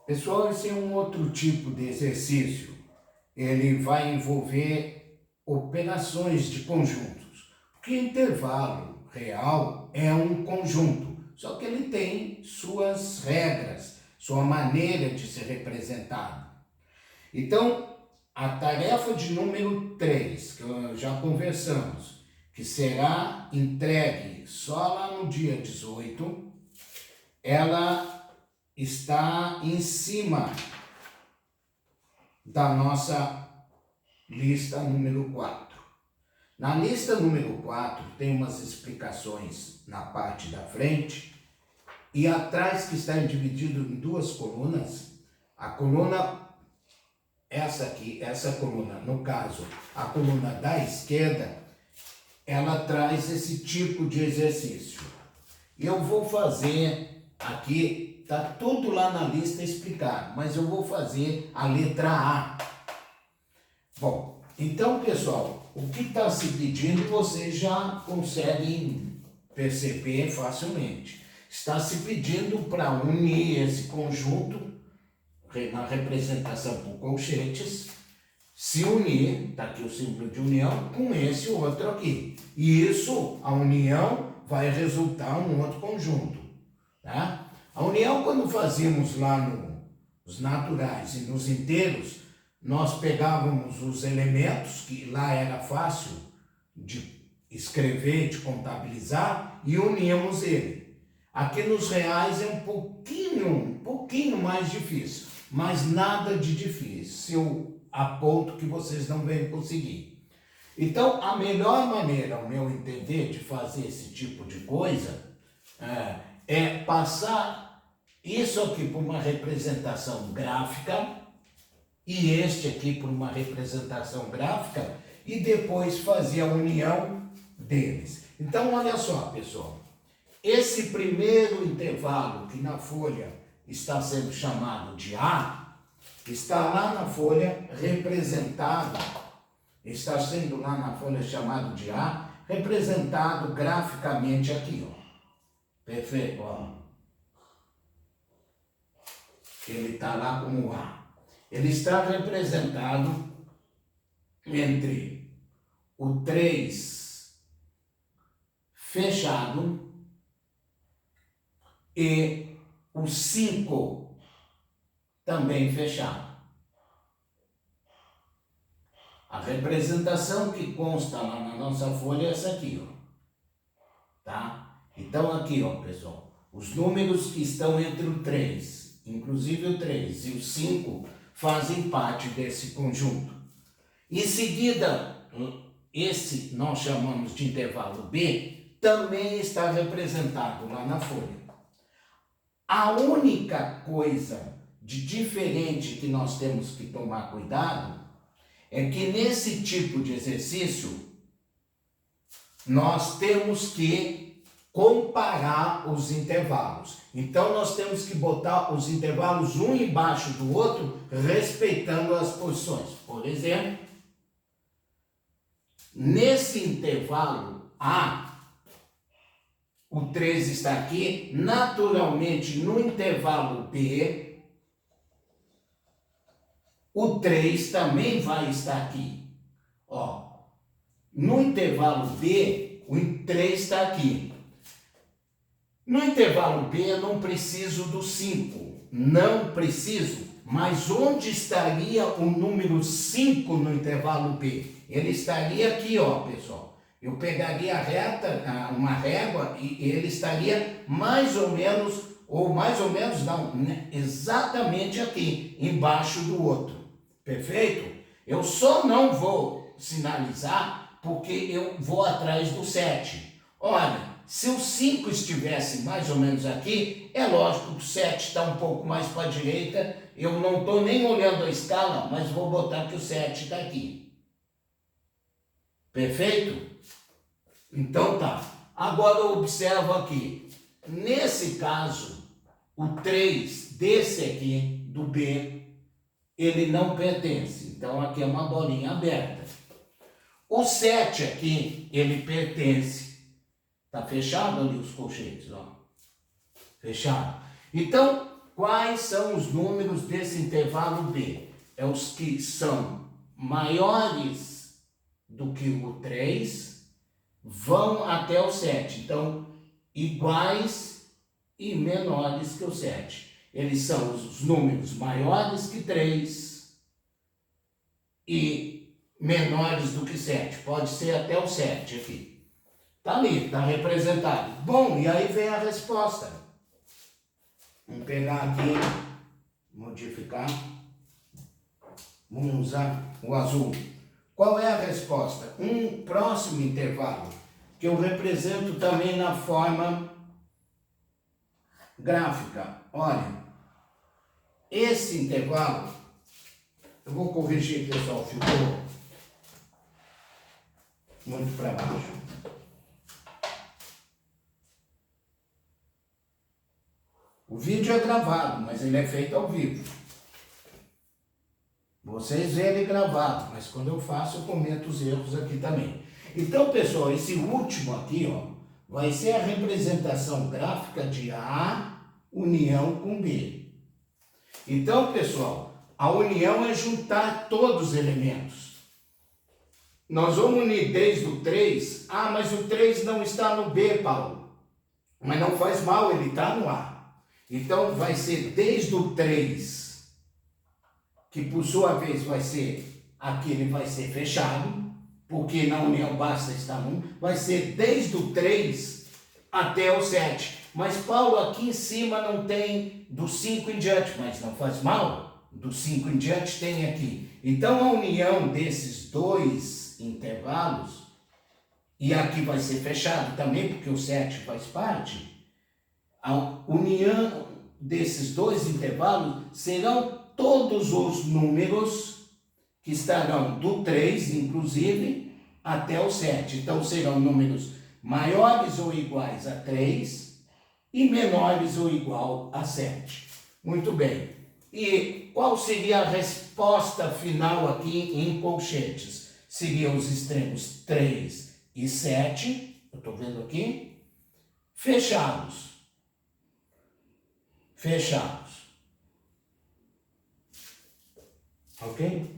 Pessoal, esse é um outro tipo de exercício. Ele vai envolver operações de conjuntos. Porque intervalo real é um conjunto, só que ele tem suas regras, sua maneira de ser representado. Então, a tarefa de número 3, que já conversamos, que será entregue só lá no dia 18, ela está em cima da nossa lista número 4. Na lista número 4 tem umas explicações na parte da frente e atrás, que está dividido em duas colunas. A coluna, essa aqui, essa coluna, no caso, a coluna da esquerda, ela traz esse tipo de exercício. Eu vou fazer aqui, está tudo lá na lista explicado, mas eu vou fazer a letra A. Bom, então, pessoal, o que está se pedindo vocês já conseguem perceber facilmente. Está se pedindo para unir esse conjunto, na representação por colchetes, se unir, está aqui o símbolo de união, com esse outro aqui. E isso, a união, vai resultar um outro conjunto. Tá? A união, quando fazíamos lá nos naturais e nos inteiros, nós pegávamos os elementos, que lá era fácil de escrever, de contabilizar, e uníamos ele. Aqui nos reais é um pouquinho mais difícil, mas nada de difícil, a ponto que vocês não vão conseguir. Então, a melhor maneira, ao meu entender, de fazer esse tipo de coisa é passar isso aqui por uma representação gráfica e este aqui por uma representação gráfica e depois fazer a união deles. Então, olha só, pessoal. Esse primeiro intervalo que na folha está sendo chamado de A, está lá na folha representado, está sendo lá na folha chamado de A, representado graficamente aqui, ó. Perfeito, ó. Ele está lá como A. Ele está representado entre o 3 fechado e o 5 também fechado. A representação que consta lá na nossa folha é essa aqui, ó. Tá? Então aqui, ó, pessoal, os números que estão entre o 3, inclusive o 3 e o 5, fazem parte desse conjunto. Em seguida, esse nós chamamos de intervalo B, também está representado lá na folha. A única coisa de diferente que nós temos que tomar cuidado é que nesse tipo de exercício nós temos que comparar os intervalos. Então nós temos que botar os intervalos um embaixo do outro, respeitando as posições. Por exemplo, nesse intervalo A, o 3 está aqui, naturalmente no intervalo B, o 3 também vai estar aqui. Ó, no intervalo B, o 3 está aqui. No intervalo B, eu não preciso do 5. Não preciso. Mas onde estaria o número 5 no intervalo B? Ele estaria aqui, ó, pessoal. Eu pegaria a reta, uma régua, e ele estaria mais ou menos, ou mais ou menos não, né? Exatamente aqui, embaixo do outro. Perfeito? Eu só não vou sinalizar porque eu vou atrás do 7. Olha, se o 5 estivesse mais ou menos aqui, é lógico que o 7 está um pouco mais para a direita, eu não estou nem olhando a escala, mas vou botar que o 7 está aqui. Perfeito? Então tá. Agora observa aqui. Nesse caso, o 3 desse aqui, do B, ele não pertence. Então aqui é uma bolinha aberta. O 7 aqui, ele pertence. Tá fechado ali os colchetes, ó. Fechado. Então, Quais são os números desse intervalo B? É os que são maiores do que o 3, vão até o 7. Então, iguais e menores que o 7. Eles são os números maiores que 3 e menores do que 7. Pode ser até o 7 aqui. Tá ali, tá representado. Bom, e aí vem a resposta. Vamos pegar aqui, modificar. Vamos usar o azul. Qual é a resposta? Um próximo intervalo, que eu represento também na forma gráfica. Olha, esse intervalo, eu vou corrigir, pessoal, ficou muito para baixo. O vídeo é gravado, mas ele é feito ao vivo. Vocês veem ele gravado, mas quando eu faço, eu comento os erros aqui também. Então, pessoal, esse último aqui, ó, vai ser a representação gráfica de A união com B. Então, pessoal, a união é juntar todos os elementos. Nós vamos unir desde o 3. Ah, mas o 3 não está no B, Paulo. Mas não faz mal, ele está no A. Então, vai ser desde o 3, que por sua vez vai ser, aqui ele vai ser fechado, porque na união basta estar no 1, vai ser desde o 3 até o 7. Mas, Paulo, aqui em cima não tem do 5 em diante, mas não faz mal, do 5 em diante tem aqui. Então, a união desses dois intervalos, e aqui vai ser fechado também, porque o 7 faz parte, a união desses dois intervalos serão todos os números que estarão do 3, inclusive, até o 7. Então, serão números maiores ou iguais a 3 e menores ou igual a 7. Muito bem. E qual seria a resposta final aqui em colchetes? Seriam os extremos 3 e 7, eu estou vendo aqui, fechados. Fechados. Ok?